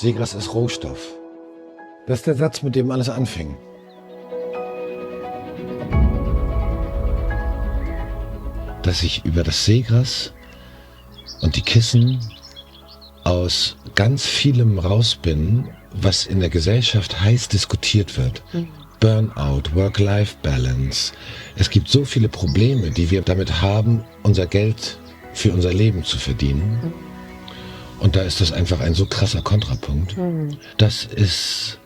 Seegras ist Rohstoff. Das ist der Satz, mit dem alles anfing. Dass ich über das Seegras und die Kissen aus ganz vielem raus bin, was in der Gesellschaft heiß diskutiert wird. Burnout, Work-Life-Balance. Es gibt so viele Probleme, die wir damit haben, unser Geld für unser Leben zu verdienen. Und da ist das einfach ein so krasser Kontrapunkt. Das ist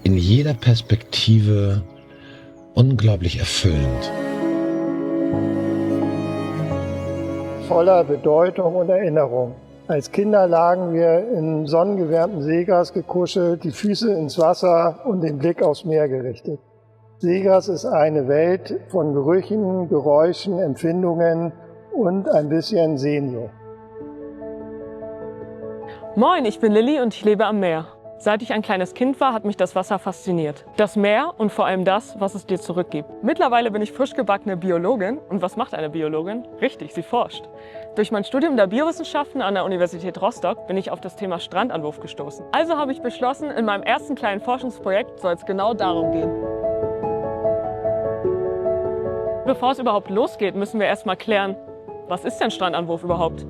in jeder Perspektive unglaublich erfüllend. Voller Bedeutung und Erinnerung. Als Kinder lagen wir in sonnengewärmtem Seegras gekuschelt, die Füße ins Wasser und den Blick aufs Meer gerichtet. Seegras ist eine Welt von Gerüchen, Geräuschen, Empfindungen und ein bisschen Sehnsucht. Moin, ich bin Lilly und ich lebe am Meer. Seit ich ein kleines Kind war, hat mich das Wasser fasziniert. Das Meer und vor allem das, was es dir zurückgibt. Mittlerweile bin ich frisch gebackene Biologin. Und was macht eine Biologin? Richtig, sie forscht. Durch mein Studium der Biowissenschaften an der Universität Rostock bin ich auf das Thema Strandanwurf gestoßen. Also habe ich beschlossen, in meinem ersten kleinen Forschungsprojekt soll es genau darum gehen. Bevor es überhaupt losgeht, müssen wir erstmal klären, was ist denn Strandanwurf überhaupt?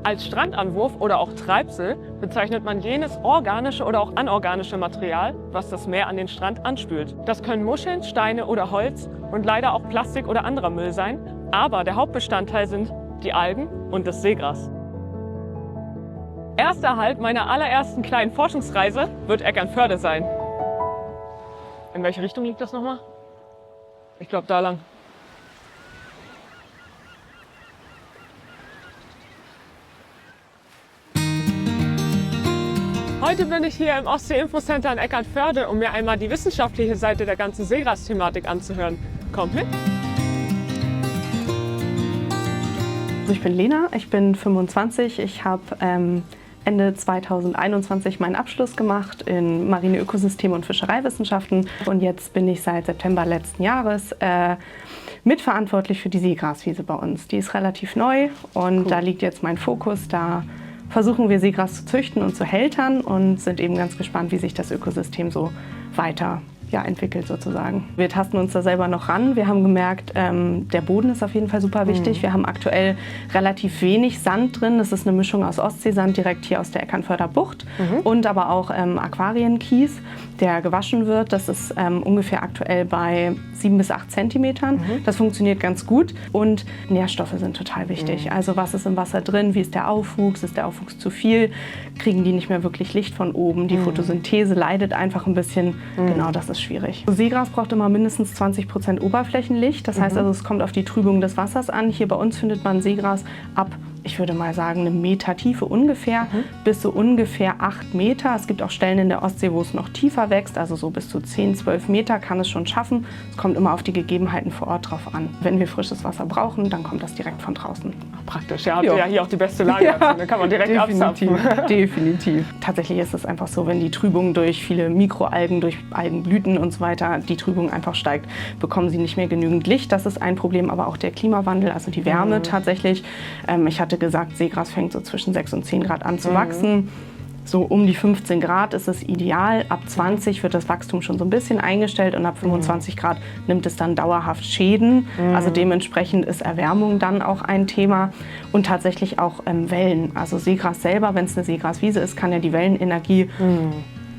Als Strandanwurf oder auch Treibsel bezeichnet man jenes organische oder auch anorganische Material, was das Meer an den Strand anspült. Das können Muscheln, Steine oder Holz und leider auch Plastik oder anderer Müll sein. Aber der Hauptbestandteil sind die Algen und das Seegras. Erster Halt meiner allerersten kleinen Forschungsreise wird Eckernförde sein. In welche Richtung liegt das nochmal? Ich glaube da lang. Heute bin ich hier im Ostsee-Infocenter in Eckernförde, um mir einmal die wissenschaftliche Seite der ganzen Seegras-Thematik anzuhören. Kommt mit! Ich bin Lena, ich bin 25. Ich habe Ende 2021 meinen Abschluss gemacht in Marine Ökosysteme und Fischereiwissenschaften. Und jetzt bin ich seit September letzten Jahres mitverantwortlich für die Seegraswiese bei uns. Die ist relativ neu und Da liegt jetzt mein Fokus. Da versuchen wir Seegras zu züchten und zu hältern und sind eben ganz gespannt, wie sich das Ökosystem so weiter entwickelt sozusagen. Wir tasten uns da selber noch ran. Wir haben gemerkt, der Boden ist auf jeden Fall super wichtig. Wir haben aktuell relativ wenig Sand drin. Das ist eine Mischung aus Ostseesand direkt hier aus der Eckernförder Bucht und aber auch Aquarienkies, der gewaschen wird. Das ist ungefähr aktuell bei 7 bis 8 Zentimetern. Das funktioniert ganz gut und Nährstoffe sind total wichtig. Also was ist im Wasser drin? Wie ist der Aufwuchs? Ist der Aufwuchs zu viel? Kriegen die nicht mehr wirklich Licht von oben? Die Photosynthese leidet einfach ein bisschen. Genau, das ist schwierig. Seegras braucht immer mindestens 20% Oberflächenlicht. Das heißt also, es kommt auf die Trübung des Wassers an. Hier bei uns findet man Seegras ab, ich würde mal sagen, 1 Meter Tiefe ungefähr, bis so ungefähr 8 Meter. Es gibt auch Stellen in der Ostsee, wo es noch tiefer wächst, also so bis zu 10, 12 Meter kann es schon schaffen. Es kommt immer auf die Gegebenheiten vor Ort drauf an. Wenn wir frisches Wasser brauchen, dann kommt das direkt von draußen. Ach, praktisch, ja, habt ihr ja hier auch die beste Lage. Da kann man direkt abzapfen. Definitiv. Tatsächlich ist es einfach so, wenn die Trübung durch viele Mikroalgen, durch Algenblüten und so weiter, die Trübung einfach steigt, bekommen sie nicht mehr genügend Licht. Das ist ein Problem, aber auch der Klimawandel, also die Wärme tatsächlich. Ich hatte gesagt, Seegras fängt so zwischen 6 und 10 Grad an zu wachsen. So um die 15 Grad ist es ideal. Ab 20 wird das Wachstum schon so ein bisschen eingestellt und ab 25 Grad nimmt es dann dauerhaft Schäden. Also dementsprechend ist Erwärmung dann auch ein Thema und tatsächlich auch Wellen. Also Seegras selber, wenn es eine Seegraswiese ist, kann ja die Wellenenergie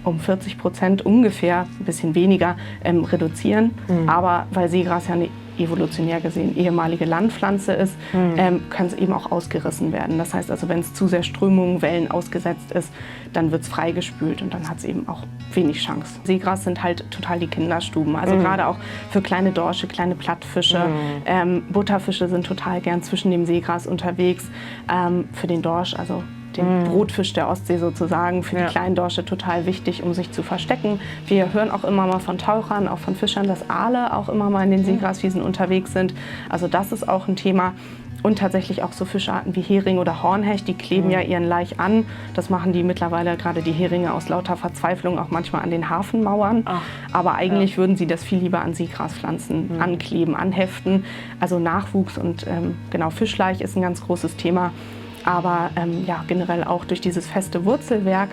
um 40% ungefähr, ein bisschen weniger, reduzieren. Aber weil Seegras ja eine evolutionär gesehen ehemalige Landpflanze ist, kann es eben auch ausgerissen werden. Das heißt also, wenn es zu sehr Strömungen, Wellen ausgesetzt ist, dann wird es freigespült und dann hat es eben auch wenig Chance. Seegras sind halt total die Kinderstuben. Also gerade auch für kleine Dorsche, kleine Plattfische. Butterfische sind total gern zwischen dem Seegras unterwegs. Für den Dorsch, also den Brotfisch der Ostsee sozusagen, für die kleinen Dorsche total wichtig, um sich zu verstecken. Wir hören auch immer mal von Tauchern, auch von Fischern, dass Aale auch immer mal in den Seegraswiesen unterwegs sind. Also das ist auch ein Thema. Und tatsächlich auch so Fischarten wie Hering oder Hornhecht, die kleben ja ihren Laich an. Das machen die mittlerweile, gerade die Heringe, aus lauter Verzweiflung auch manchmal an den Hafenmauern. Aber eigentlich würden sie das viel lieber an Seegraspflanzen ankleben, anheften. Also Nachwuchs und genau, Fischlaich ist ein ganz großes Thema. Aber generell auch durch dieses feste Wurzelwerk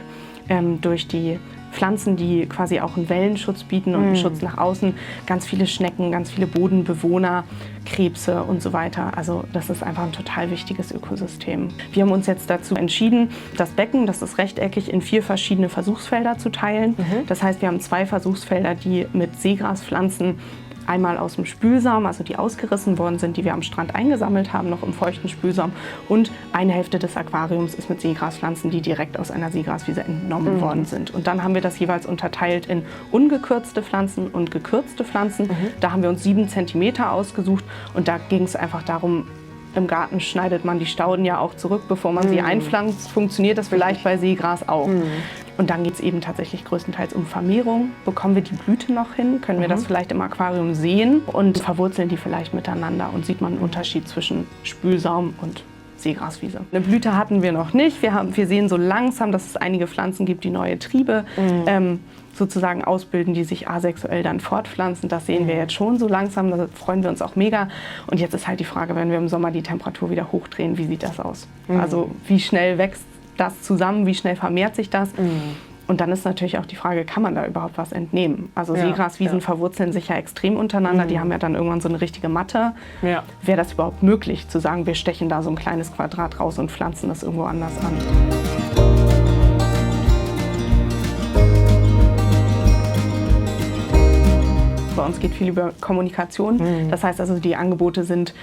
durch die Pflanzen, die quasi auch einen Wellenschutz bieten und einen Schutz nach außen. Ganz viele Schnecken, ganz viele Bodenbewohner, Krebse und so weiter. Also das ist einfach ein total wichtiges Ökosystem. Wir haben uns jetzt dazu entschieden, das Becken, das ist rechteckig, in 4 verschiedene Versuchsfelder zu teilen. Das heißt, wir haben 2 Versuchsfelder, die mit Seegraspflanzen einmal aus dem Spülsaum, also die ausgerissen worden sind, die wir am Strand eingesammelt haben, noch im feuchten Spülsaum. Und eine Hälfte des Aquariums ist mit Seegraspflanzen, die direkt aus einer Seegraswiese entnommen worden sind. Und dann haben wir das jeweils unterteilt in ungekürzte Pflanzen und gekürzte Pflanzen. Da haben wir uns 7 cm ausgesucht und da ging es einfach darum, im Garten schneidet man die Stauden ja auch zurück, bevor man sie einpflanzt. Funktioniert das vielleicht bei Seegras auch? Und dann geht es eben tatsächlich größtenteils um Vermehrung. Bekommen wir die Blüte noch hin? Können wir das vielleicht im Aquarium sehen? Und verwurzeln die vielleicht miteinander? Und sieht man einen Unterschied zwischen Spülsaum und Seegraswiese? Eine Blüte hatten wir noch nicht. Wir sehen so langsam, dass es einige Pflanzen gibt, die neue Triebe sozusagen ausbilden, die sich asexuell dann fortpflanzen. Das sehen wir jetzt schon so langsam, da freuen wir uns auch mega. Und jetzt ist halt die Frage, wenn wir im Sommer die Temperatur wieder hochdrehen, wie sieht das aus? Also wie schnell wächst das zusammen, wie schnell vermehrt sich das? Und dann ist natürlich auch die Frage, kann man da überhaupt was entnehmen? Also Seegraswiesen verwurzeln sich ja extrem untereinander, die haben ja dann irgendwann so eine richtige Matte. Wäre das überhaupt möglich, zu sagen, wir stechen da so ein kleines Quadrat raus und pflanzen das irgendwo anders an? Bei uns geht viel über Kommunikation. Das heißt also, die Angebote sind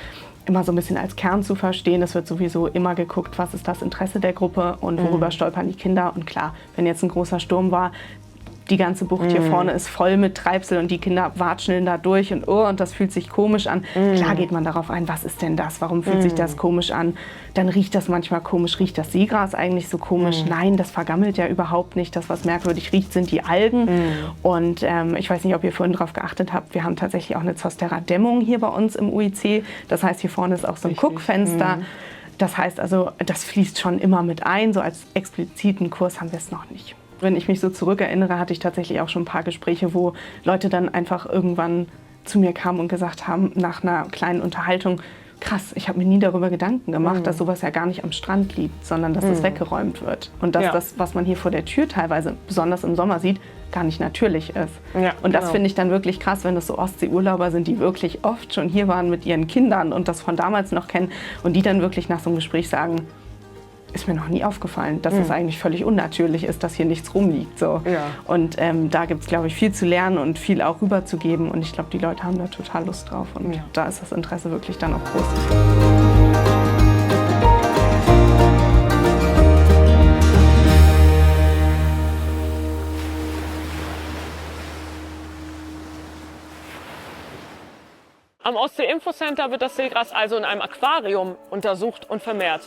immer so ein bisschen als Kern zu verstehen. Es wird sowieso immer geguckt, was ist das Interesse der Gruppe und worüber stolpern die Kinder. Und klar, wenn jetzt ein großer Sturm war, die ganze Bucht hier vorne ist voll mit Treibsel und die Kinder watscheln da durch und das fühlt sich komisch an. Klar geht man darauf ein, was ist denn das? Warum fühlt sich das komisch an? Dann riecht das manchmal komisch. Riecht das Seegras eigentlich so komisch? Nein, das vergammelt ja überhaupt nicht. Das, was merkwürdig riecht, sind die Algen. Und ich weiß nicht, ob ihr vorhin darauf geachtet habt, wir haben tatsächlich auch eine Zosterra-Dämmung hier bei uns im UIC. Das heißt, hier vorne ist auch so ein Guckfenster. Das heißt also, das fließt schon immer mit ein. So als expliziten Kurs haben wir es noch nicht. Wenn ich mich so zurückerinnere, hatte ich tatsächlich auch schon ein paar Gespräche, wo Leute dann einfach irgendwann zu mir kamen und gesagt haben, nach einer kleinen Unterhaltung, krass, ich habe mir nie darüber Gedanken gemacht, dass sowas ja gar nicht am Strand liegt, sondern dass das weggeräumt wird. Und dass das, was man hier vor der Tür teilweise, besonders im Sommer sieht, gar nicht natürlich ist. Und das finde ich dann wirklich krass, wenn das so Ostseeurlauber sind, die wirklich oft schon hier waren mit ihren Kindern und das von damals noch kennen und die dann wirklich nach so einem Gespräch sagen, ist mir noch nie aufgefallen, dass es eigentlich völlig unnatürlich ist, dass hier nichts rumliegt. So. Und da gibt es, glaube ich, viel zu lernen und viel auch rüberzugeben. Und ich glaube, die Leute haben da total Lust drauf. Und da ist das Interesse wirklich dann auch groß. Am Ostsee-Infocenter wird das Seegras also in einem Aquarium untersucht und vermehrt.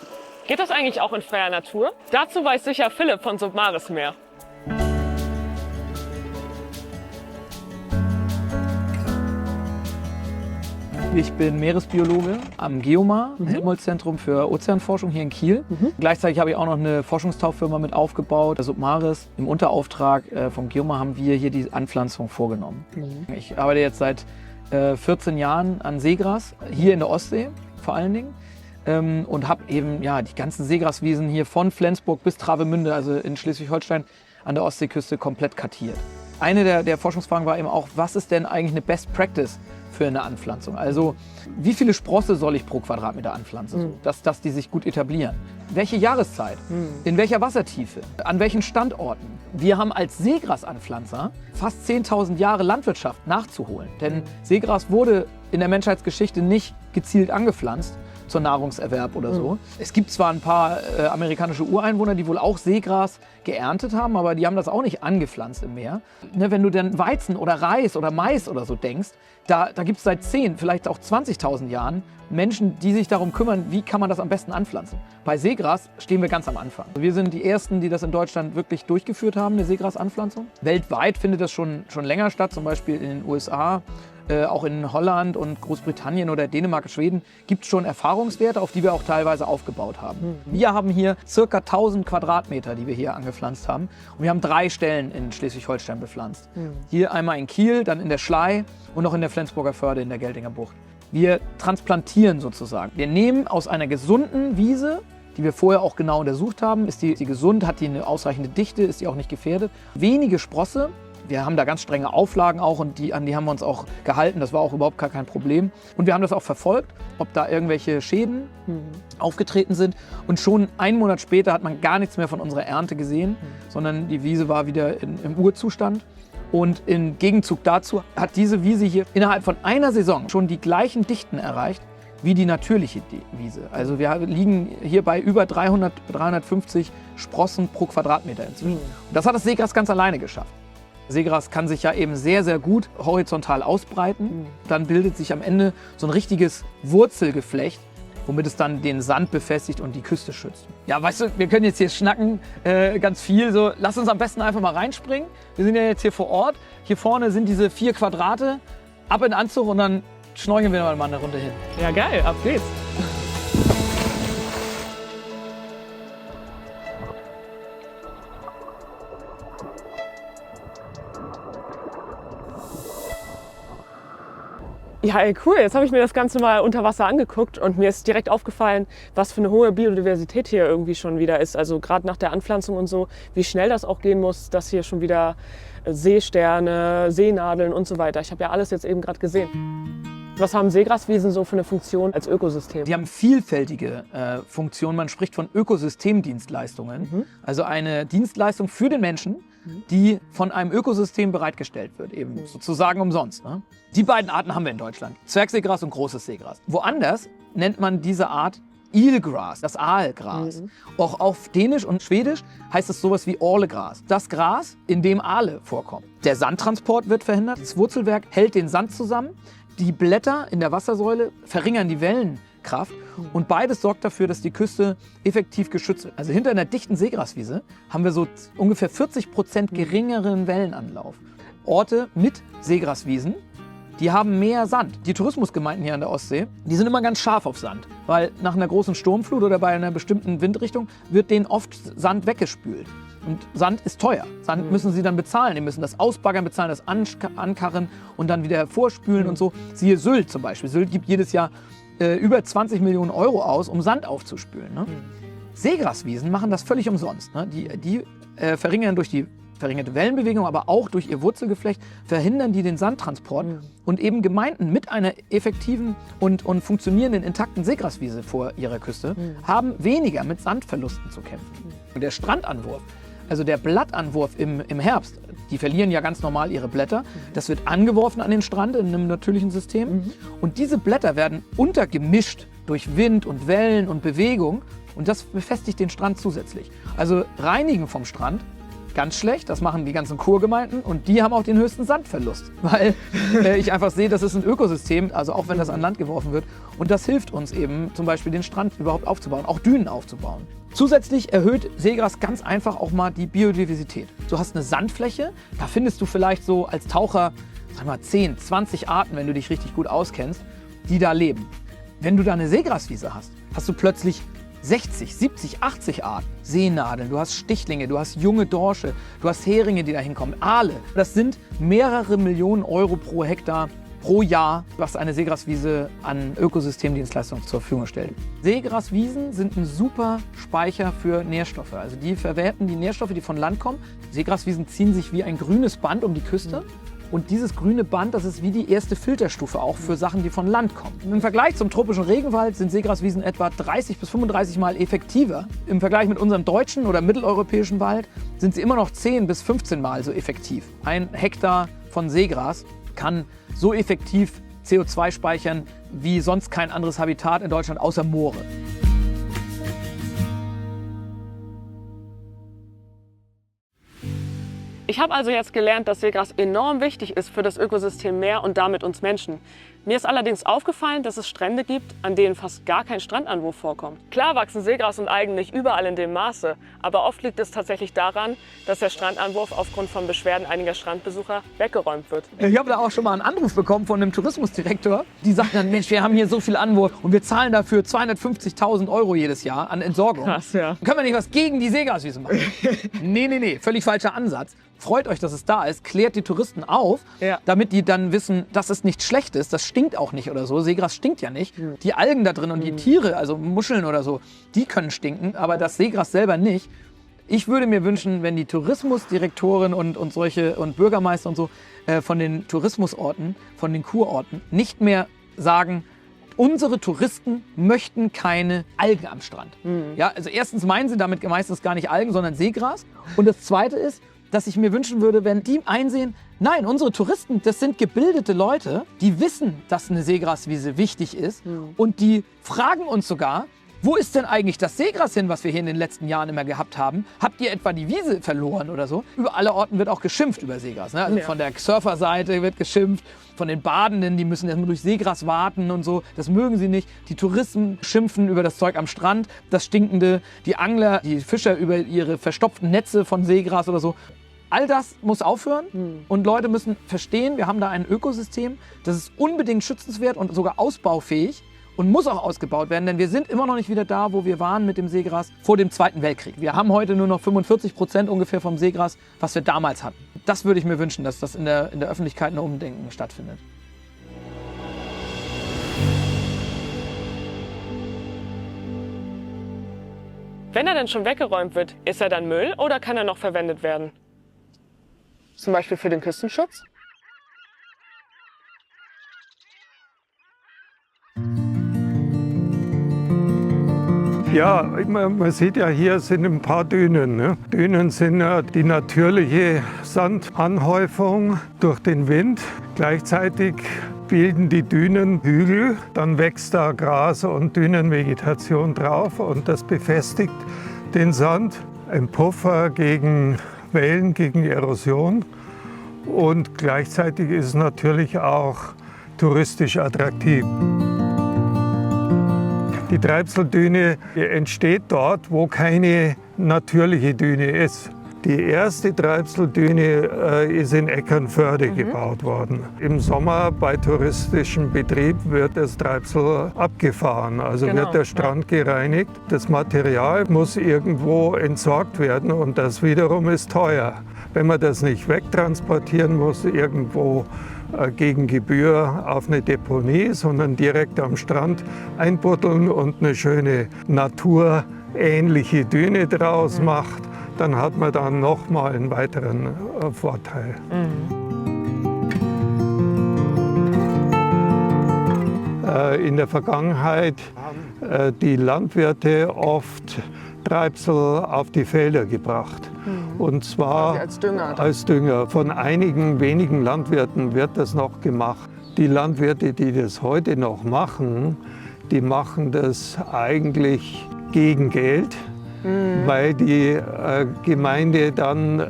Geht das eigentlich auch in freier Natur? Dazu weiß sicher Philipp von Submaris mehr. Ich bin Meeresbiologe am GEOMAR, Helmholtz-Zentrum für Ozeanforschung hier in Kiel. Gleichzeitig habe ich auch noch eine Forschungstauchfirma mit aufgebaut, Submaris. Im Unterauftrag vom GEOMAR haben wir hier die Anpflanzung vorgenommen. Ich arbeite jetzt seit 14 Jahren an Seegras, hier in der Ostsee vor allen Dingen. Und habe eben die ganzen Seegraswiesen hier von Flensburg bis Travemünde, also in Schleswig-Holstein an der Ostseeküste, komplett kartiert. Eine der Forschungsfragen war eben auch, was ist denn eigentlich eine Best Practice für eine Anpflanzung? Also wie viele Sprosse soll ich pro Quadratmeter anpflanzen, dass die sich gut etablieren? Welche Jahreszeit? In welcher Wassertiefe? An welchen Standorten? Wir haben als Seegrasanpflanzer fast 10.000 Jahre Landwirtschaft nachzuholen. Denn Seegras wurde in der Menschheitsgeschichte nicht gezielt angepflanzt zur Nahrungserwerb oder so. Es gibt zwar ein paar amerikanische Ureinwohner, die wohl auch Seegras geerntet haben, aber die haben das auch nicht angepflanzt im Meer. Ne, wenn du dann Weizen oder Reis oder Mais oder so denkst, da gibt es seit 10, vielleicht auch 20.000 Jahren Menschen, die sich darum kümmern, wie kann man das am besten anpflanzen. Bei Seegras stehen wir ganz am Anfang. Wir sind die Ersten, die das in Deutschland wirklich durchgeführt haben, eine Seegrasanpflanzung. Weltweit findet das schon länger statt, zum Beispiel in den USA. Auch in Holland und Großbritannien oder Dänemark, Schweden gibt es schon Erfahrungswerte, auf die wir auch teilweise aufgebaut haben. Wir haben hier ca. 1000 Quadratmeter, die wir hier angepflanzt haben. Und wir haben 3 Stellen in Schleswig-Holstein bepflanzt. Hier einmal in Kiel, dann in der Schlei und noch in der Flensburger Förde in der Geltinger Bucht. Wir transplantieren sozusagen. Wir nehmen aus einer gesunden Wiese die wir vorher auch genau untersucht haben. Ist die gesund, hat die eine ausreichende Dichte, ist die auch nicht gefährdet. Wenige Sprosse. Wir haben da ganz strenge Auflagen auch und an die haben wir uns auch gehalten. Das war auch überhaupt gar kein Problem. Und wir haben das auch verfolgt, ob da irgendwelche Schäden aufgetreten sind. Und schon einen Monat später hat man gar nichts mehr von unserer Ernte gesehen, sondern die Wiese war wieder im Urzustand. Und im Gegenzug dazu hat diese Wiese hier innerhalb von einer Saison schon die gleichen Dichten erreicht wie die natürliche Wiese. Also wir liegen hier bei über 300, 350 Sprossen pro Quadratmeter inzwischen. Und das hat das Seegras ganz alleine geschafft. Seegras kann sich ja eben sehr, sehr gut horizontal ausbreiten. Dann bildet sich am Ende so ein richtiges Wurzelgeflecht, womit es dann den Sand befestigt und die Küste schützt. Ja, weißt du, wir können jetzt hier schnacken, ganz viel. So, lass uns am besten einfach mal reinspringen. Wir sind ja jetzt hier vor Ort. Hier vorne sind diese 4 Quadrate. Ab in den Anzug und dann schnorcheln wir mal eine Runde hin. Ja, geil, ab geht's. Ja, ey, cool. Jetzt habe ich mir das Ganze mal unter Wasser angeguckt und mir ist direkt aufgefallen, was für eine hohe Biodiversität hier irgendwie schon wieder ist. Also gerade nach der Anpflanzung und so, wie schnell das auch gehen muss, dass hier schon wieder Seesterne, Seenadeln und so weiter. Ich habe ja alles jetzt eben gerade gesehen. Was haben Seegraswiesen so für eine Funktion als Ökosystem? Die haben vielfältige Funktionen. Man spricht von Ökosystemdienstleistungen. Also eine Dienstleistung für den Menschen, die von einem Ökosystem bereitgestellt wird, eben sozusagen umsonst. Ne? Die beiden Arten haben wir in Deutschland, Zwergseegras und großes Seegras. Woanders nennt man diese Art Eelgras, das Aalgras. Auch auf Dänisch und Schwedisch heißt es sowas wie Ålegras. Das Gras, in dem Aale vorkommen. Der Sandtransport wird verhindert, das Wurzelwerk hält den Sand zusammen, die Blätter in der Wassersäule verringern die Wellenkraft und beides sorgt dafür, dass die Küste effektiv geschützt wird. Also hinter einer dichten Seegraswiese haben wir so ungefähr 40% geringeren Wellenanlauf. Orte mit Seegraswiesen, die haben mehr Sand. Die Tourismusgemeinden hier an der Ostsee, die sind immer ganz scharf auf Sand, weil nach einer großen Sturmflut oder bei einer bestimmten Windrichtung wird denen oft Sand weggespült. Und Sand ist teuer. Sand müssen sie dann bezahlen. Die müssen das ausbaggern, bezahlen, das ankarren und dann wieder hervorspülen und so. Siehe Sylt zum Beispiel. Sylt gibt jedes Jahr über 20 Millionen Euro aus, um Sand aufzuspülen. Ne? Seegraswiesen machen das völlig umsonst. Ne? Die verringern durch die verringerte Wellenbewegung, aber auch durch ihr Wurzelgeflecht verhindern die den Sandtransport. Und eben Gemeinden mit einer effektiven und funktionierenden, intakten Seegraswiese vor ihrer Küste haben weniger mit Sandverlusten zu kämpfen. Und der Strandanwurf, also der Blattanwurf im Herbst, die verlieren ja ganz normal ihre Blätter. Das wird angeworfen an den Strand in einem natürlichen System. Und diese Blätter werden untergemischt durch Wind und Wellen und Bewegung. Und das befestigt den Strand zusätzlich. Also reinigen vom Strand, ganz schlecht, das machen die ganzen Kurgemeinden und die haben auch den höchsten Sandverlust, weil ich einfach sehe, das ist ein Ökosystem, also auch wenn das an Land geworfen wird und das hilft uns eben zum Beispiel den Strand überhaupt aufzubauen, auch Dünen aufzubauen. Zusätzlich erhöht Seegras ganz einfach auch mal die Biodiversität. Du hast eine Sandfläche, da findest du vielleicht so als Taucher, sag mal 10, 20 Arten, wenn du dich richtig gut auskennst, die da leben. Wenn du da eine Seegraswiese hast, hast du plötzlich 60, 70, 80 Arten. Seenadeln, du hast Stichlinge, du hast junge Dorsche, du hast Heringe, die da hinkommen, Aale. Das sind mehrere Millionen Euro pro Hektar pro Jahr, was eine Seegraswiese an Ökosystemdienstleistungen zur Verfügung stellt. Seegraswiesen sind ein super Speicher für Nährstoffe. Also die verwerten die Nährstoffe, die von Land kommen. Seegraswiesen ziehen sich wie ein grünes Band um die Küste. Und dieses grüne Band, das ist wie die erste Filterstufe auch für Sachen, die von Land kommen. Im Vergleich zum tropischen Regenwald sind Seegraswiesen etwa 30 bis 35 Mal effektiver. Im Vergleich mit unserem deutschen oder mitteleuropäischen Wald sind sie immer noch 10 bis 15 Mal so effektiv. Ein Hektar von Seegras kann so effektiv CO2 speichern wie sonst kein anderes Habitat in Deutschland außer Moore. Ich habe also jetzt gelernt, dass Seegras enorm wichtig ist für das Ökosystem Meer und damit uns Menschen. Mir ist allerdings aufgefallen, dass es Strände gibt, an denen fast gar kein Strandanwurf vorkommt. Klar wachsen Seegras und Algen nicht überall in dem Maße, aber oft liegt es tatsächlich daran, dass der Strandanwurf aufgrund von Beschwerden einiger Strandbesucher weggeräumt wird. Ich habe da auch schon mal einen Anruf bekommen von einem Tourismusdirektor. Die sagten dann, Mensch, wir haben hier so viel Anwurf und wir zahlen dafür 250.000 Euro jedes Jahr an Entsorgung. Krass, ja. Können wir nicht was gegen die Seegraswiesen machen? Nee, völlig falscher Ansatz. freut euch, dass es da ist, klärt die Touristen auf, damit die dann wissen, das ist nichts Schlechtes, das stinkt auch nicht oder so. Seegras stinkt ja nicht. Die Algen da drin und die Tiere, also Muscheln oder so, die können stinken, aber das Seegras selber nicht. Ich würde mir wünschen, wenn die Tourismusdirektoren und solche und Bürgermeister und so von den Tourismusorten, von den Kurorten nicht mehr sagen, unsere Touristen möchten keine Algen am Strand. Ja, also erstens meinen sie damit meistens gar nicht Algen, sondern Seegras. Und das Zweite ist, dass ich mir wünschen würde, wenn die einsehen, nein, unsere Touristen, das sind gebildete Leute, die wissen, dass eine Seegraswiese wichtig ist und die fragen uns sogar, wo ist denn eigentlich das Seegras hin, was wir hier in den letzten Jahren immer gehabt haben? Habt ihr etwa die Wiese verloren oder so? Über alle Orten wird auch geschimpft über Seegras. Ne? Also von der Surferseite wird geschimpft, von den Badenden, die müssen erstmal durch Seegras warten und so. Das mögen sie nicht. Die Touristen schimpfen über das Zeug am Strand, das Stinkende. Die Angler, die Fischer über ihre verstopften Netze von Seegras oder so. All das muss aufhören und Leute müssen verstehen, wir haben da ein Ökosystem, das ist unbedingt schützenswert und sogar ausbaufähig. Und muss auch ausgebaut werden, denn wir sind immer noch nicht wieder da, wo wir waren mit dem Seegras vor dem Zweiten Weltkrieg. Wir haben heute nur noch 45% ungefähr vom Seegras, was wir damals hatten. Das würde ich mir wünschen, dass das in der Öffentlichkeit ein Umdenken stattfindet. Wenn er denn schon weggeräumt wird, ist er dann Müll oder kann er noch verwendet werden? Zum Beispiel für den Küstenschutz? Ja, man sieht ja, hier sind ein paar Dünen. Ne? Dünen sind ja die natürliche Sandanhäufung durch den Wind. Gleichzeitig bilden die Dünen Hügel, dann wächst da Gras und Dünenvegetation drauf und das befestigt den Sand. Ein Puffer gegen Wellen, gegen Erosion und gleichzeitig ist es natürlich auch touristisch attraktiv. Die Treibseldüne entsteht dort, wo keine natürliche Düne ist. Die erste Treibseldüne ist in Eckernförde gebaut worden. Im Sommer bei touristischem Betrieb wird das Treibsel abgefahren, also wird der Strand gereinigt. Das Material muss irgendwo entsorgt werden und das wiederum ist teuer. Wenn man das nicht wegtransportieren muss, irgendwo gegen Gebühr auf eine Deponie, sondern direkt am Strand einbuddeln und eine schöne naturähnliche Düne draus macht, dann hat man dann nochmal einen weiteren Vorteil. In der Vergangenheit die Landwirte oft Treibsel auf die Felder gebracht. Und zwar als Dünger. Von einigen wenigen Landwirten wird das noch gemacht. Die Landwirte, die das heute noch machen, die machen das eigentlich gegen Geld, weil die Gemeinde dann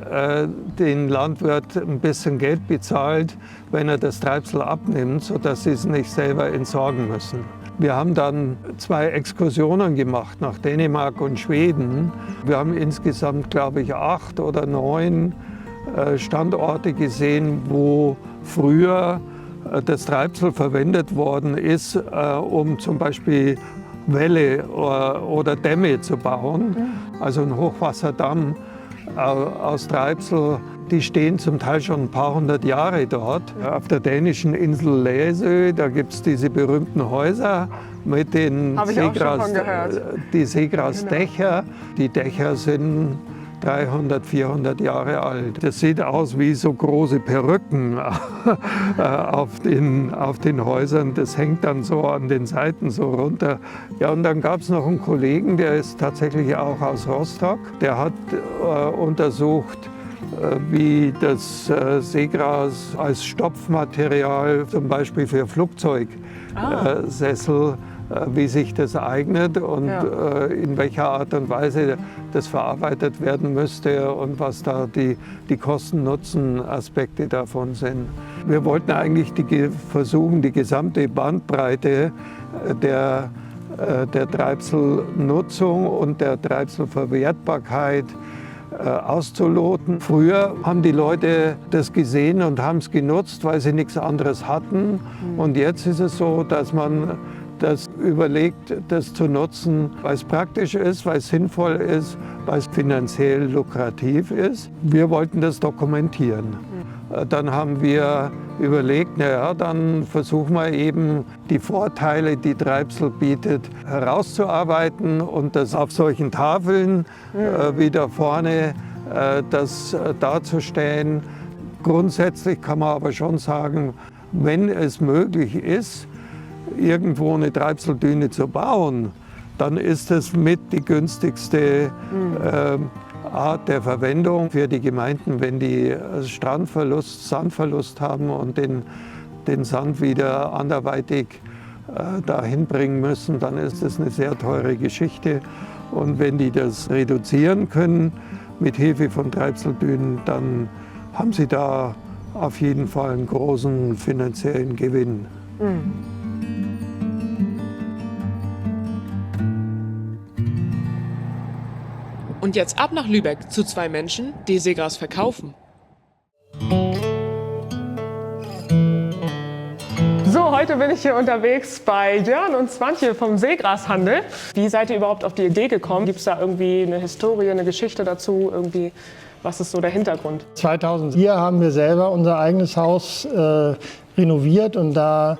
den Landwirt ein bisschen Geld bezahlt, wenn er das Treibsel abnimmt, sodass sie es nicht selber entsorgen müssen. Wir haben dann 2 Exkursionen gemacht nach Dänemark und Schweden. Wir haben insgesamt, glaube ich, 8 oder 9 Standorte gesehen, wo früher das Treibsel verwendet worden ist, um zum Beispiel Wälle oder Dämme zu bauen. Also ein Hochwasserdamm aus Treibsel, die stehen zum Teil schon ein paar hundert Jahre dort. Auf der dänischen Insel Läsö, da gibt es diese berühmten Häuser mit den Seegrasdächer. Die Dächer sind 300, 400 Jahre alt. Das sieht aus wie so große Perücken auf den Häusern. Das hängt dann so an den Seiten so runter. Ja, und dann gab es noch einen Kollegen, der ist tatsächlich auch aus Rostock. Der hat untersucht, wie das Seegras als Stopfmaterial, zum Beispiel für Flugzeugsessel, wie sich das eignet und in welcher Art und Weise das verarbeitet werden müsste und was da die Kosten-Nutzen-Aspekte davon sind. Wir wollten eigentlich versuchen, die gesamte Bandbreite der Treibselnutzung und der Treibselverwertbarkeit auszuloten. Früher haben die Leute das gesehen und haben es genutzt, weil sie nichts anderes hatten. Und jetzt ist es so, dass man das überlegt, das zu nutzen, weil es praktisch ist, weil es sinnvoll ist, weil es finanziell lukrativ ist. Wir wollten das dokumentieren. Dann haben wir überlegt, naja, dann versuchen wir eben die Vorteile, die Treibsel bietet, herauszuarbeiten und das auf solchen Tafeln wieder vorne das darzustellen. Grundsätzlich kann man aber schon sagen, wenn es möglich ist, irgendwo eine Treibseldüne zu bauen, dann ist es mit die günstigste Art der Verwendung für die Gemeinden, wenn die Strandverlust, Sandverlust haben und den Sand wieder anderweitig dahin bringen müssen, dann ist es eine sehr teure Geschichte. Und wenn die das reduzieren können mit Hilfe von Treibseldünen, dann haben sie da auf jeden Fall einen großen finanziellen Gewinn. Und jetzt ab nach Lübeck zu zwei Menschen, die Seegras verkaufen. So, heute bin ich hier unterwegs bei Jörn und Swantje vom Seegrashandel. Wie seid ihr überhaupt auf die Idee gekommen? Gibt es da irgendwie eine Historie, eine Geschichte dazu? Irgendwie, was ist so der Hintergrund? 2004 haben wir selber unser eigenes Haus renoviert und da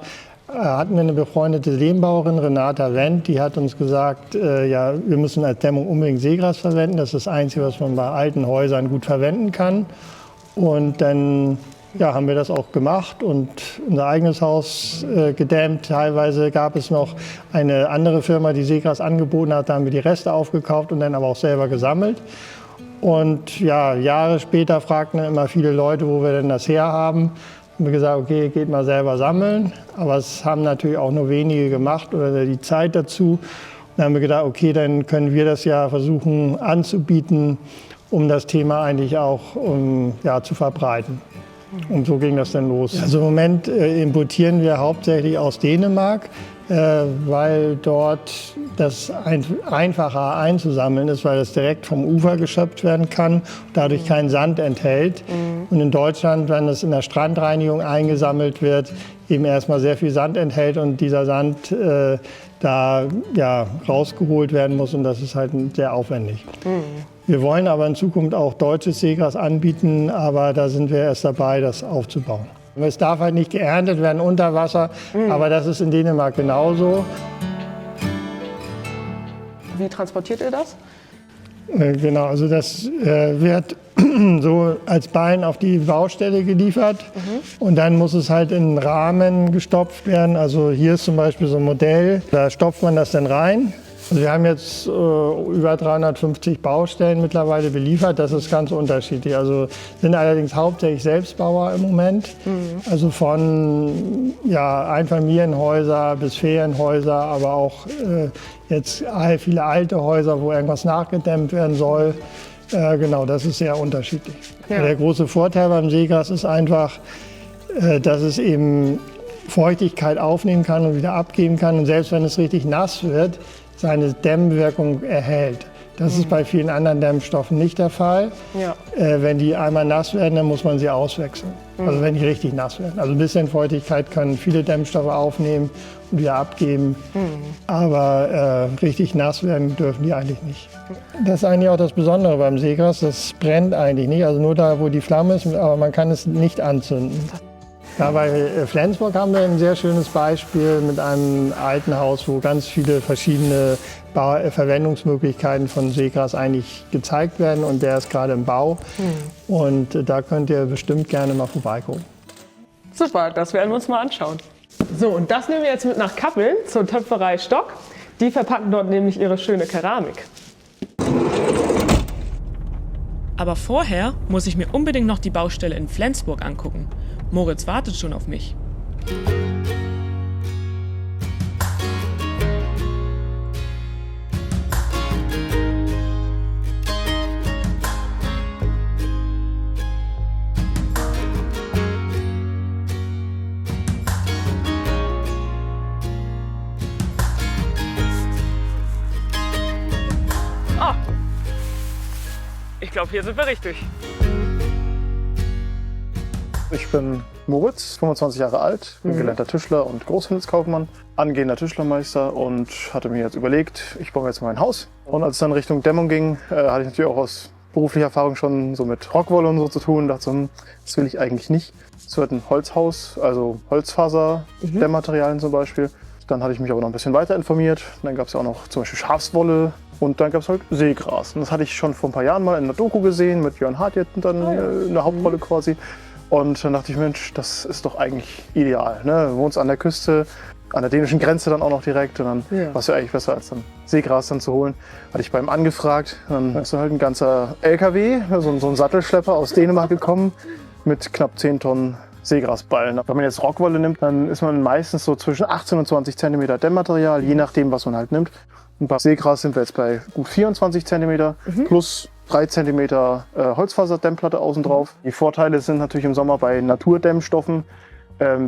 hatten wir eine befreundete Lehmbauerin, Renata Wendt, die hat uns gesagt, ja, wir müssen als Dämmung unbedingt Seegras verwenden. Das ist das Einzige, was man bei alten Häusern gut verwenden kann. Und dann haben wir das auch gemacht und unser eigenes Haus gedämmt. Teilweise gab es noch eine andere Firma, die Seegras angeboten hat. Da haben wir die Reste aufgekauft und dann aber auch selber gesammelt. Und ja, Jahre später fragten dann immer viele Leute, wo wir denn das herhaben. Haben wir gesagt, okay, geht mal selber sammeln. Aber es haben natürlich auch nur wenige gemacht oder die Zeit dazu. Und dann haben wir gedacht, okay, dann können wir das ja versuchen anzubieten, um das Thema eigentlich auch zu verbreiten. Und so ging das dann los. Also im Moment importieren wir hauptsächlich aus Dänemark, weil dort das einfacher einzusammeln ist, weil es direkt vom Ufer geschöpft werden kann, dadurch keinen Sand enthält. Und in Deutschland, wenn es in der Strandreinigung eingesammelt wird, eben erstmal sehr viel Sand enthält und dieser Sand rausgeholt werden muss und das ist halt sehr aufwendig. Wir wollen aber in Zukunft auch deutsches Seegras anbieten, aber da sind wir erst dabei, das aufzubauen. Es darf halt nicht geerntet werden unter Wasser, aber das ist in Dänemark genauso. Wie transportiert ihr das? Genau, also das wird so als Ballen auf die Baustelle geliefert und dann muss es halt in einen Rahmen gestopft werden. Also hier ist zum Beispiel so ein Modell, da stopft man das dann rein. Also wir haben jetzt über 350 Baustellen mittlerweile beliefert, das ist ganz unterschiedlich. Also sind allerdings hauptsächlich Selbstbauer im Moment. Also von Einfamilienhäuser bis Ferienhäuser, aber auch jetzt viele alte Häuser, wo irgendwas nachgedämmt werden soll. Genau, das ist sehr unterschiedlich. Ja. Der große Vorteil beim Seegras ist einfach, dass es eben Feuchtigkeit aufnehmen kann und wieder abgeben kann. Und selbst wenn es richtig nass wird, seine Dämmwirkung erhält. Das ist bei vielen anderen Dämmstoffen nicht der Fall. Ja. Wenn die einmal nass werden, dann muss man sie auswechseln. Also wenn die richtig nass werden. Also ein bisschen Feuchtigkeit können viele Dämmstoffe aufnehmen und wieder abgeben. Aber richtig nass werden dürfen die eigentlich nicht. Das ist eigentlich auch das Besondere beim Seegras. Das brennt eigentlich nicht. Also nur da, wo die Flamme ist, aber man kann es nicht anzünden. Ja, bei Flensburg haben wir ein sehr schönes Beispiel mit einem alten Haus, wo ganz viele verschiedene Verwendungsmöglichkeiten von Seegras eigentlich gezeigt werden und der ist gerade im Bau. Und da könnt ihr bestimmt gerne mal vorbeikommen. Super, das werden wir uns mal anschauen. So, und das nehmen wir jetzt mit nach Kappeln zur Töpferei Stock. Die verpacken dort nämlich ihre schöne Keramik. Aber vorher muss ich mir unbedingt noch die Baustelle in Flensburg angucken. Moritz wartet schon auf mich. Ah, ich glaube, hier sind wir richtig. Ich bin Moritz, 25 Jahre alt, bin gelernter Tischler und Großhandelskaufmann, angehender Tischlermeister und hatte mir jetzt überlegt, ich baue jetzt mal ein Haus. Und als es dann Richtung Dämmung ging, hatte ich natürlich auch aus beruflicher Erfahrung schon so mit Rockwolle und so zu tun. Dachte so, das will ich eigentlich nicht. Es wird ein Holzhaus, also Holzfaser-Dämmmaterialien zum Beispiel. Dann hatte ich mich aber noch ein bisschen weiter informiert. Dann gab es ja auch noch zum Beispiel Schafswolle und dann gab es halt Seegras. Und das hatte ich schon vor ein paar Jahren mal in einer Doku gesehen mit Jörn Hart jetzt dann in der Hauptrolle quasi. Und dann dachte ich, Mensch, das ist doch eigentlich ideal. Ne? Du wohnst an der Küste, an der dänischen Grenze dann auch noch direkt. Und dann war es ja eigentlich besser, als dann Seegras dann zu holen. Hatte ich bei ihm angefragt. Dann ist halt ein ganzer LKW, so ein Sattelschlepper aus Dänemark gekommen mit knapp 10 Tonnen Seegrasballen. Wenn man jetzt Rockwolle nimmt, dann ist man meistens so zwischen 18 und 20 cm Dämmmaterial, je nachdem, was man halt nimmt. Und bei Seegras sind wir jetzt bei gut 24 cm plus 3 cm Holzfaserdämmplatte außen drauf. Die Vorteile sind natürlich im Sommer bei Naturdämmstoffen.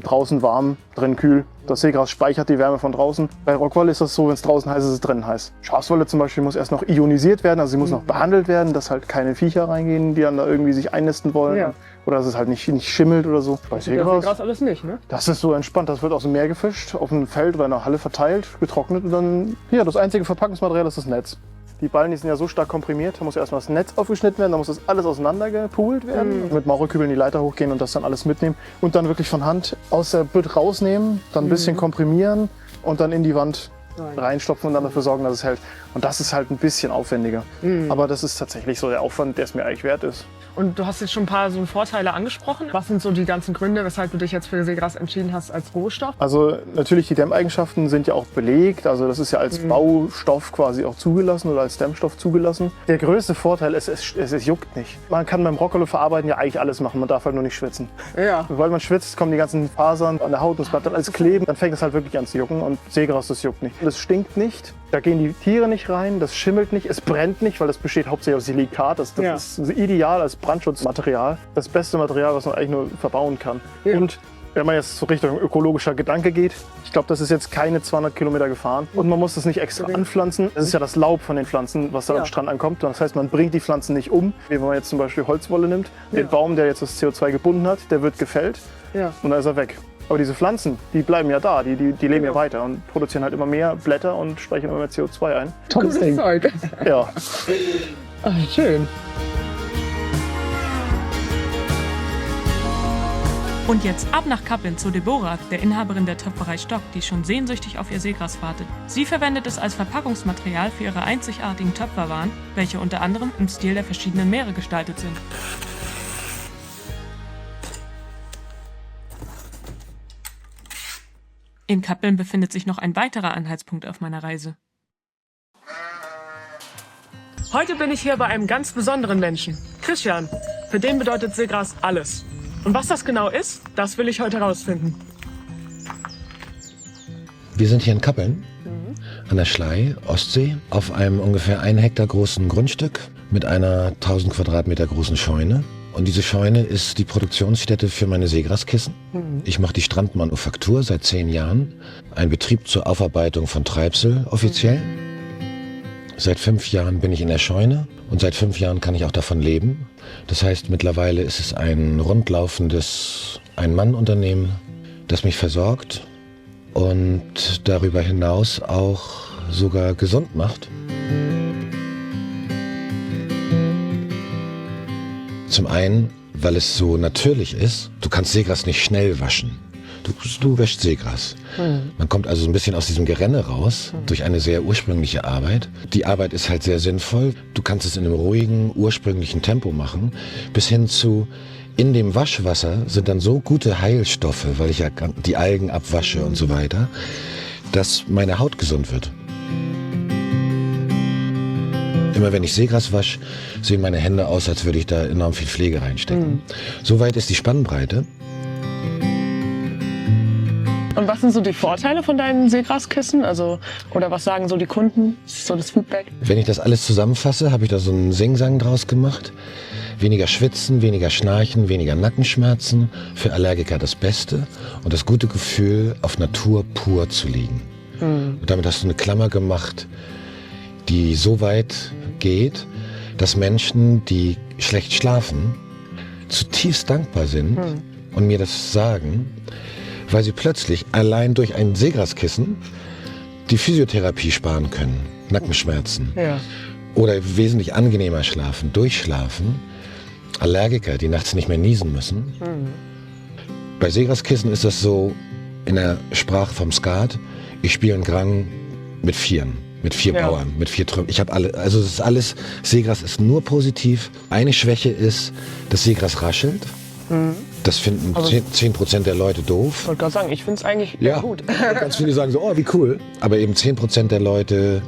Draußen warm, drin kühl. Das Seegras speichert die Wärme von draußen. Bei Rockwolle ist das so, wenn es draußen heiß ist, ist es drinnen heiß. Schafswolle zum Beispiel muss erst noch ionisiert werden, also sie muss noch behandelt werden, dass halt keine Viecher reingehen, die dann da irgendwie sich einnisten wollen. Ja. Oder dass es halt nicht schimmelt oder so. Bei Seegras alles nicht, ne? Das ist so entspannt. Das wird aus dem Meer gefischt, auf einem Feld oder einer Halle verteilt, getrocknet und dann, ja, das einzige Verpackungsmaterial ist das Netz. Die Ballen, die sind ja so stark komprimiert, da muss erstmal das Netz aufgeschnitten werden, da muss das alles auseinander gepoolt werden. Mit Maurerkübeln die Leiter hochgehen und das dann alles mitnehmen. Und dann wirklich von Hand aus der Bütt rausnehmen, dann ein bisschen komprimieren und dann in die Wand reinstopfen und dann dafür sorgen, dass es hält. Und das ist halt ein bisschen aufwendiger. Aber das ist tatsächlich so der Aufwand, der es mir eigentlich wert ist. Und du hast jetzt schon ein paar so Vorteile angesprochen. Was sind so die ganzen Gründe, weshalb du dich jetzt für Seegras entschieden hast als Rohstoff? Also natürlich, die Dämmeigenschaften sind ja auch belegt. Also das ist ja als Baustoff quasi auch zugelassen oder als Dämmstoff zugelassen. Der größte Vorteil ist, es juckt nicht. Man kann beim Rockwolle verarbeiten ja eigentlich alles machen, man darf halt nur nicht schwitzen. Ja. Weil man schwitzt, kommen die ganzen Fasern an der Haut und es bleibt dann alles kleben. Dann fängt es halt wirklich an zu jucken und Seegras, das juckt nicht. Das stinkt nicht. Da gehen die Tiere nicht rein, das schimmelt nicht, es brennt nicht, weil das besteht hauptsächlich aus Silikat. Das ist ideal als Brandschutzmaterial. Das beste Material, was man eigentlich nur verbauen kann. Ja. Und wenn man jetzt so Richtung ökologischer Gedanke geht, ich glaube, das ist jetzt keine 200 Kilometer gefahren. Und man muss das nicht extra anpflanzen. Das ist ja das Laub von den Pflanzen, was da am Strand ankommt. Das heißt, man bringt die Pflanzen nicht um. Wie wenn man jetzt zum Beispiel Holzwolle nimmt, den Baum, der jetzt das CO2 gebunden hat, der wird gefällt und dann ist er weg. Aber diese Pflanzen, die bleiben ja da, die leben ja weiter und produzieren halt immer mehr Blätter und speichern immer mehr CO2 ein. Tolles Ding. Zeug. Ja. Ach, schön. Und jetzt ab nach Kappeln zu Deborah, der Inhaberin der Töpferei Stock, die schon sehnsüchtig auf ihr Seegras wartet. Sie verwendet es als Verpackungsmaterial für ihre einzigartigen Töpferwaren, welche unter anderem im Stil der verschiedenen Meere gestaltet sind. In Kappeln befindet sich noch ein weiterer Anhaltspunkt auf meiner Reise. Heute bin ich hier bei einem ganz besonderen Menschen, Christian. Für den bedeutet Seegras alles. Und was das genau ist, das will ich heute herausfinden. Wir sind hier in Kappeln, an der Schlei, Ostsee, auf einem ungefähr 1 Hektar großen Grundstück mit einer 1000 Quadratmeter großen Scheune. Und diese Scheune ist die Produktionsstätte für meine Seegraskissen. Ich mache die Strandmanufaktur seit 10 Jahren. Ein Betrieb zur Aufarbeitung von Treibsel offiziell. Seit 5 Jahren bin ich in der Scheune und seit 5 Jahren kann ich auch davon leben. Das heißt, mittlerweile ist es ein rundlaufendes Ein-Mann-Unternehmen, das mich versorgt und darüber hinaus auch sogar gesund macht. Zum einen, weil es so natürlich ist. Du kannst Seegras nicht schnell waschen. Du wäschst Seegras. Man kommt also ein bisschen aus diesem Gerenne raus, durch eine sehr ursprüngliche Arbeit. Die Arbeit ist halt sehr sinnvoll. Du kannst es in einem ruhigen, ursprünglichen Tempo machen, bis hin zu, in dem Waschwasser sind dann so gute Heilstoffe, weil ich ja die Algen abwasche und so weiter, dass meine Haut gesund wird. Immer wenn ich Seegras wasche, sehen meine Hände aus, als würde ich da enorm viel Pflege reinstecken. Soweit ist die Spannbreite. Und was sind so die Vorteile von deinen Seegraskissen? Also, oder was sagen so die Kunden? Was ist so das Feedback? Wenn ich das alles zusammenfasse, habe ich da so einen Singsang draus gemacht. Weniger Schwitzen, weniger Schnarchen, weniger Nackenschmerzen. Für Allergiker das Beste. Und das gute Gefühl, auf Natur pur zu liegen. Und damit hast du eine Klammer gemacht, die so weit geht, dass Menschen, die schlecht schlafen, zutiefst dankbar sind, und mir das sagen, weil sie plötzlich allein durch ein Seegraskissen die Physiotherapie sparen können, Nackenschmerzen. Ja. Oder wesentlich angenehmer schlafen, durchschlafen. Allergiker, die nachts nicht mehr niesen müssen. Bei Seegraskissen ist das so in der Sprache vom Skat, ich spiele einen Grang mit Vieren. Mit 4 Bauern, mit 4 Trümmern. Ich habe alle, also es ist alles, Seegras ist nur positiv. Eine Schwäche ist, dass Seegras raschelt. Das finden Also- 10% der Leute doof. Ich wollte gerade sagen, ich finde es eigentlich eher gut. Ganz viele sagen so, oh, wie cool. Aber eben 10% der Leute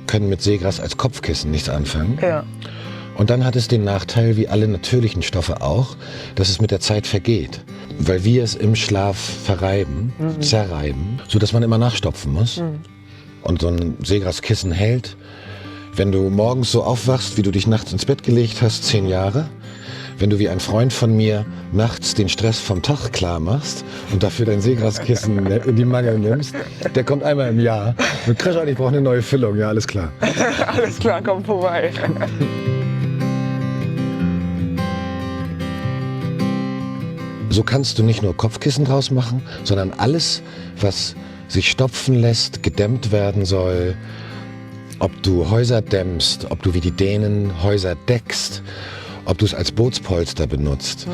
können mit Seegras als Kopfkissen nichts anfangen. Ja. Und dann hat es den Nachteil, wie alle natürlichen Stoffe auch, dass es mit der Zeit vergeht. Weil wir es im Schlaf verreiben, zerreiben, sodass man immer nachstopfen muss. Und so ein Seegraskissen hält, wenn du morgens so aufwachst, wie du dich nachts ins Bett gelegt hast, 10 Jahre. Wenn du wie ein Freund von mir nachts den Stress vom Tag klar machst und dafür dein Seegraskissen in die Mangel nimmst, der kommt einmal im Jahr. Und Krischer, ich brauche eine neue Füllung, ja, alles klar. Alles klar, komm vorbei. So kannst du nicht nur Kopfkissen draus machen, sondern alles, was sich stopfen lässt, gedämmt werden soll. Ob du Häuser dämmst, ob du wie die Dänen Häuser deckst, ob du es als Bootspolster benutzt,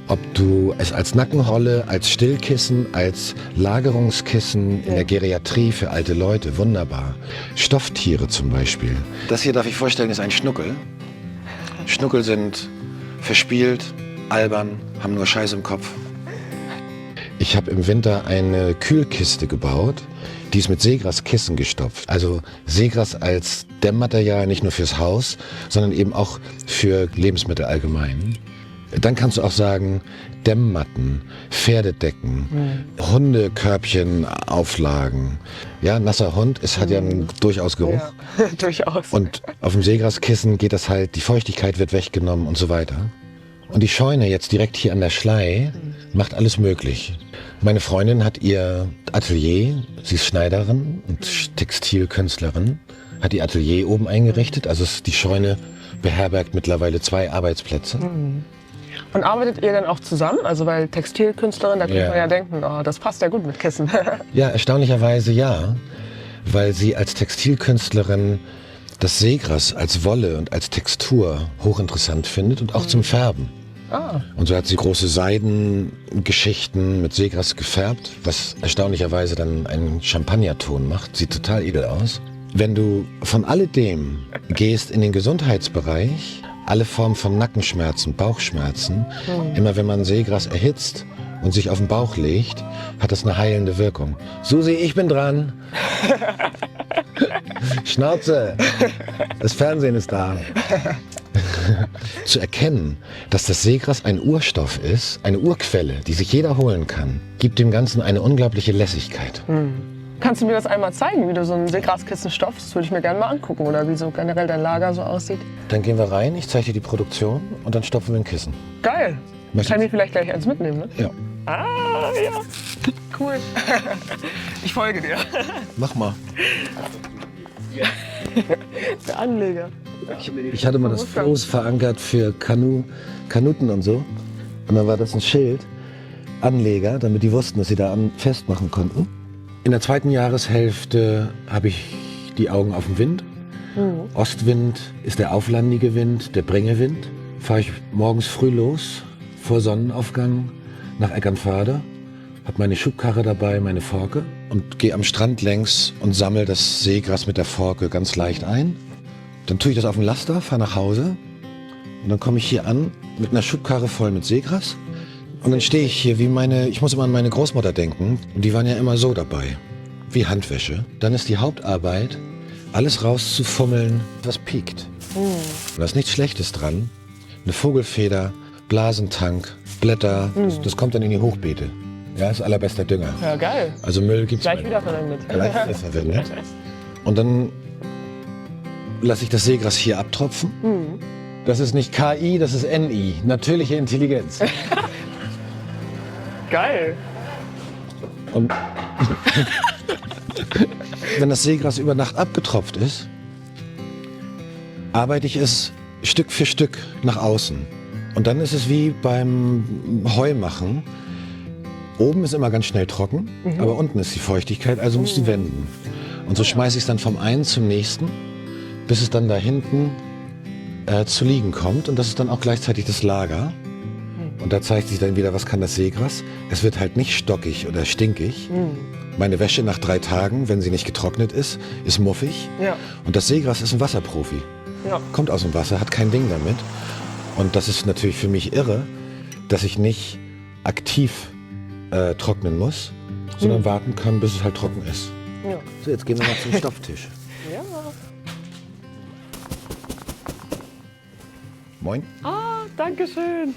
ob du es als Nackenrolle, als Stillkissen, als Lagerungskissen in der Geriatrie für alte Leute, wunderbar. Stofftiere zum Beispiel. Das hier, darf ich vorstellen, ist ein Schnuckel. Schnuckel sind verspielt, albern, haben nur Scheiß im Kopf. Ich habe im Winter eine Kühlkiste gebaut, die ist mit Seegraskissen gestopft. Also Seegras als Dämmmaterial nicht nur fürs Haus, sondern eben auch für Lebensmittel allgemein. Dann kannst du auch sagen, Dämmmatten, Pferdedecken, Hundekörbchen auflagen. Ja, nasser Hund, es hat ja einen durchaus Geruch. Ja, durchaus. Und auf dem Seegraskissen geht das halt, die Feuchtigkeit wird weggenommen und so weiter. Und die Scheune jetzt direkt hier an der Schlei macht alles möglich. Meine Freundin hat ihr Atelier, sie ist Schneiderin und Textilkünstlerin, hat ihr Atelier oben eingerichtet. Also die Scheune beherbergt mittlerweile 2 Arbeitsplätze. Und arbeitet ihr dann auch zusammen? Also weil Textilkünstlerin, da könnte man ja denken, oh, das passt ja gut mit Kissen. Ja, erstaunlicherweise ja, weil sie als Textilkünstlerin das Seegras als Wolle und als Textur hochinteressant findet und auch zum Färben. Und so hat sie große Seidengeschichten mit Seegras gefärbt, was erstaunlicherweise dann einen Champagnerton macht. Sieht total edel aus. Wenn du von alledem gehst in den Gesundheitsbereich, alle Formen von Nackenschmerzen, Bauchschmerzen, immer wenn man Seegras erhitzt und sich auf den Bauch legt, hat das eine heilende Wirkung. Susi, ich bin dran. Schnauze, das Fernsehen ist da. Zu erkennen, dass das Seegras ein Urstoff ist, eine Urquelle, die sich jeder holen kann, gibt dem Ganzen eine unglaubliche Lässigkeit. Kannst du mir das einmal zeigen, wie du so ein Seegraskissen stopfst? Das würde ich mir gerne mal angucken. Oder wie so generell dein Lager so aussieht. Dann gehen wir rein, ich zeige dir die Produktion und dann stopfen wir ein Kissen. Geil. Möchtest Kann du- ich vielleicht gleich eins mitnehmen, ne? Ja, Ah, ja. Cool. Ich folge dir. mach mal. Der Anleger. Ich hatte mal das Floß verankert für Kanuten und so. Und dann war das ein Schild, Anleger, damit die wussten, dass sie da festmachen konnten. In der 2. Jahreshälfte habe ich die Augen auf den Wind. Ostwind ist der auflandige Wind, der Bringewind. Fahre ich morgens früh los, vor Sonnenaufgang, nach Eckernförde. Habe meine Schubkarre dabei, meine Forke und gehe am Strand längs und sammle das Seegras mit der Forke ganz leicht ein. Dann tue ich das auf den Laster, fahre nach Hause und dann komme ich hier an mit einer Schubkarre voll mit Seegras. Und dann stehe ich hier wie ich muss immer an meine Großmutter denken und die waren ja immer so dabei, wie Handwäsche. Dann ist die Hauptarbeit, alles rauszufummeln, was piekt. Und da ist nichts Schlechtes dran. Eine Vogelfeder, Blasentank, Blätter, das kommt dann in die Hochbeete. Ja, ist allerbester Dünger. Ja, geil. Also Müll gibt's Gleich nicht. wiederverwendet. Gleich wiederverwendet. Und dann lasse ich das Seegras hier abtropfen. Das ist nicht KI, das ist NI, natürliche Intelligenz. Geil. Und wenn das Seegras über Nacht abgetropft ist, arbeite ich es Stück für Stück nach außen. Und dann ist es wie beim Heumachen. Oben ist immer ganz schnell trocken, aber unten ist die Feuchtigkeit, also musst du wenden. Und so schmeiße ich es dann vom einen zum nächsten, bis es dann da hinten zu liegen kommt. Und das ist dann auch gleichzeitig das Lager. Und da zeigt sich dann wieder, was kann das Seegras. Es wird halt nicht stockig oder stinkig. Meine Wäsche nach 3 Tagen, wenn sie nicht getrocknet ist muffig. Ja. Und das Seegras ist ein Wasserprofi. Ja. Kommt aus dem Wasser, hat kein Ding damit. Und das ist natürlich für mich irre, dass ich nicht aktiv trocknen muss, sondern warten kann, bis es halt trocken ist. Ja. So, jetzt gehen wir mal zum Stofftisch. Ja. Moin. Ah, danke schön.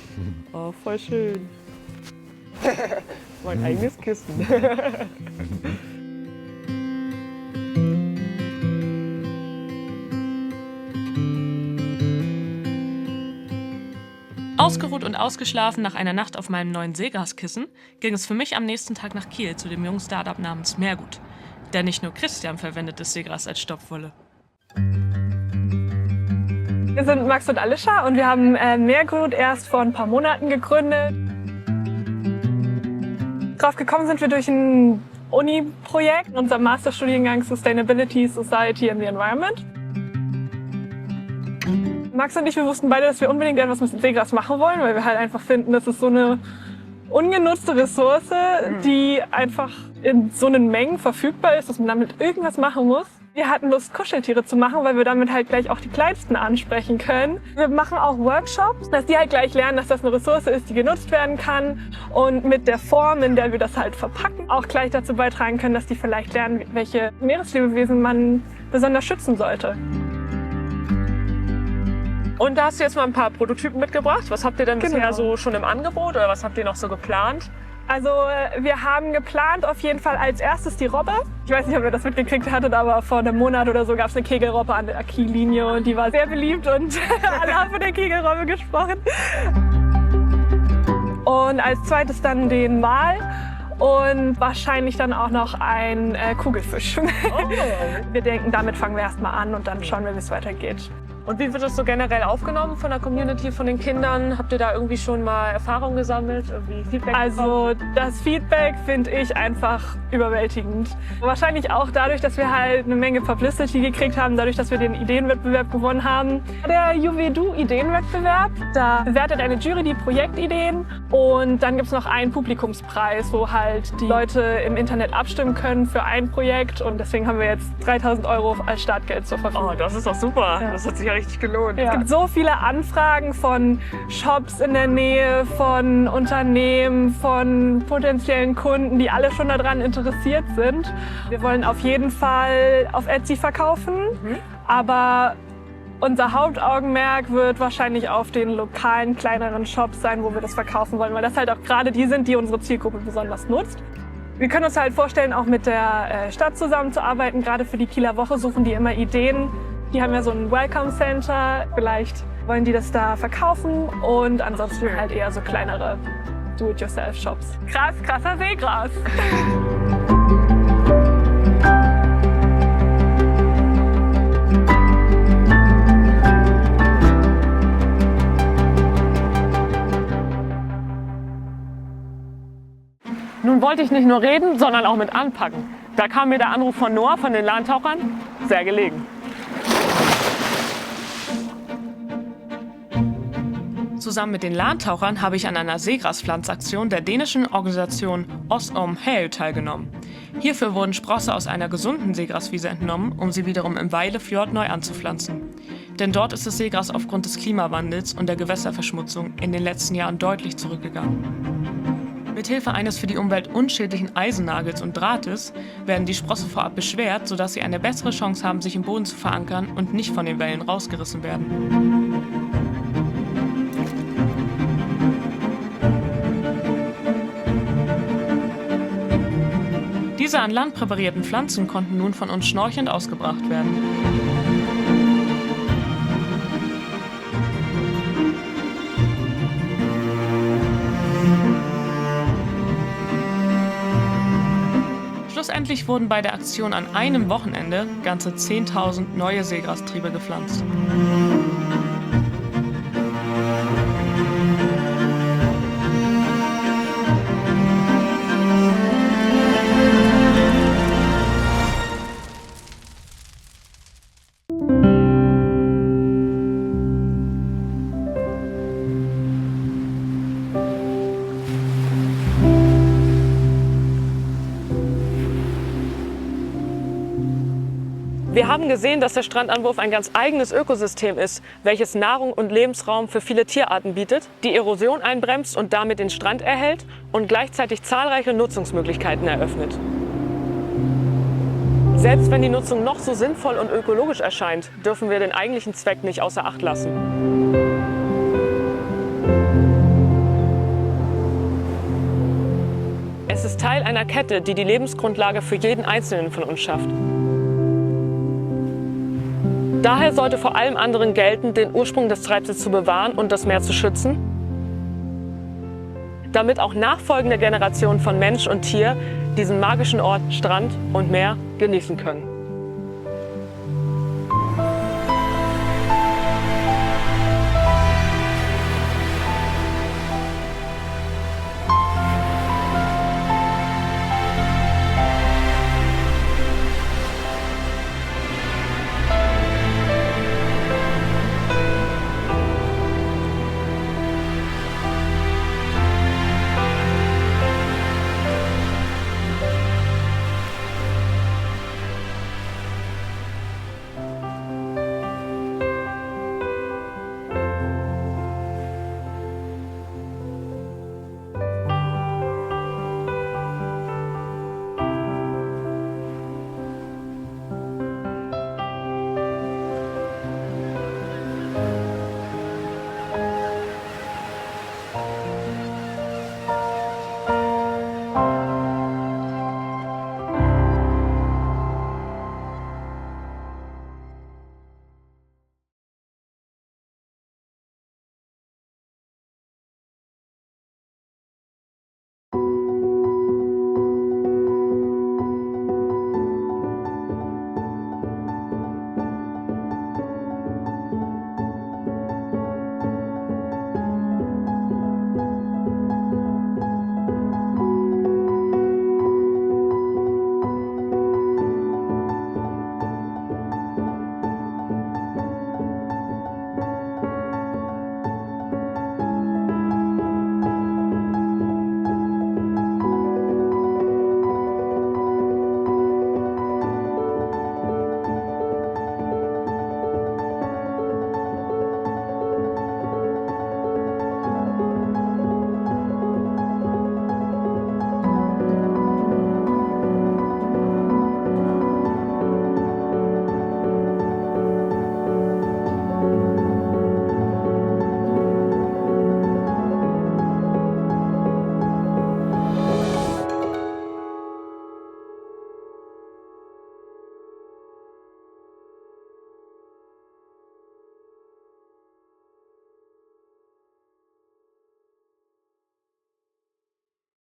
Oh, voll schön. Mein eigenes Kissen. Ausgeruht und ausgeschlafen nach einer Nacht auf meinem neuen Seegraskissen ging es für mich am nächsten Tag nach Kiel zu dem jungen Startup namens Meergut. Denn nicht nur Christian verwendet das Seegras als Stopfwolle. Wir sind Max und Alicia und wir haben Meergut erst vor ein paar Monaten gegründet. Drauf gekommen sind wir durch ein Uni-Projekt, unser Masterstudiengang Sustainability, Society and the Environment. Max und ich, wir wussten beide, dass wir unbedingt etwas mit Seegras machen wollen, weil wir halt einfach finden, das ist so eine ungenutzte Ressource, die einfach in so einen Mengen verfügbar ist, dass man damit irgendwas machen muss. Wir hatten Lust, Kuscheltiere zu machen, weil wir damit halt gleich auch die Kleinsten ansprechen können. Wir machen auch Workshops, dass die halt gleich lernen, dass das eine Ressource ist, die genutzt werden kann und mit der Form, in der wir das halt verpacken, auch gleich dazu beitragen können, dass die vielleicht lernen, welche Meereslebewesen man besonders schützen sollte. Und da hast du jetzt mal ein paar Prototypen mitgebracht. Was habt ihr denn bisher Genau. so schon im Angebot oder was habt ihr noch so geplant? Also wir haben geplant auf jeden Fall als erstes die Robbe. Ich weiß nicht, ob ihr das mitgekriegt hattet, aber vor einem Monat oder so gab es eine Kegelrobbe an der Kiellinie und die war sehr beliebt und alle haben von der Kegelrobbe gesprochen. Und als zweites dann den Wal und wahrscheinlich dann auch noch ein Kugelfisch. Wir denken, damit fangen wir erstmal an und dann schauen wir, wie es weitergeht. Und wie wird das so generell aufgenommen von der Community, von den Kindern? Habt ihr da irgendwie schon mal Erfahrungen gesammelt, irgendwie Feedback bekommen? Also das Feedback finde ich einfach überwältigend. Wahrscheinlich auch dadurch, dass wir halt eine Menge Publicity gekriegt haben, dadurch, dass wir den Ideenwettbewerb gewonnen haben. Der Juvedu Ideenwettbewerb, da bewertet eine Jury die Projektideen und dann gibt es noch einen Publikumspreis, wo halt die Leute im Internet abstimmen können für ein Projekt und deswegen haben wir jetzt 3.000 € als Startgeld zur Verfügung. Oh, das ist doch super. Ja. Das hat sich ja richtig gelohnt. Es gibt so viele Anfragen von Shops in der Nähe, von Unternehmen, von potenziellen Kunden, die alle schon daran interessiert sind. Wir wollen auf jeden Fall auf Etsy verkaufen, aber unser Hauptaugenmerk wird wahrscheinlich auf den lokalen, kleineren Shops sein, wo wir das verkaufen wollen, weil das halt auch gerade die sind, die unsere Zielgruppe besonders nutzt. Wir können uns halt vorstellen, auch mit der Stadt zusammenzuarbeiten. Gerade für die Kieler Woche suchen die immer Ideen. Die haben ja so ein Welcome Center. Vielleicht wollen die das da verkaufen und ansonsten halt eher so kleinere Do-it-yourself-Shops. Krass, krasser Seegras. Nun wollte ich nicht nur reden, sondern auch mit anpacken. Da kam mir der Anruf von Noah, von den Lahntauchern, sehr gelegen. Zusammen mit den Lahntauchern habe ich an einer Seegraspflanzaktion der dänischen Organisation Os Om Hel teilgenommen. Hierfür wurden Sprosse aus einer gesunden Seegraswiese entnommen, um sie wiederum im Weilefjord neu anzupflanzen. Denn dort ist das Seegras aufgrund des Klimawandels und der Gewässerverschmutzung in den letzten Jahren deutlich zurückgegangen. Mithilfe eines für die Umwelt unschädlichen Eisennagels und Drahtes werden die Sprosse vorab beschwert, sodass sie eine bessere Chance haben, sich im Boden zu verankern und nicht von den Wellen rausgerissen werden. Diese an Land präparierten Pflanzen konnten nun von uns schnorchelnd ausgebracht werden. Schlussendlich wurden bei der Aktion an einem Wochenende ganze 10.000 neue Seegrastriebe gepflanzt. Wir haben gesehen, dass der Strandanwurf ein ganz eigenes Ökosystem ist, welches Nahrung und Lebensraum für viele Tierarten bietet, die Erosion einbremst und damit den Strand erhält und gleichzeitig zahlreiche Nutzungsmöglichkeiten eröffnet. Selbst wenn die Nutzung noch so sinnvoll und ökologisch erscheint, dürfen wir den eigentlichen Zweck nicht außer Acht lassen. Es ist Teil einer Kette, die die Lebensgrundlage für jeden Einzelnen von uns schafft. Daher sollte vor allem anderen gelten, den Ursprung des Treibsels zu bewahren und das Meer zu schützen, damit auch nachfolgende Generationen von Mensch und Tier diesen magischen Ort Strand und Meer genießen können.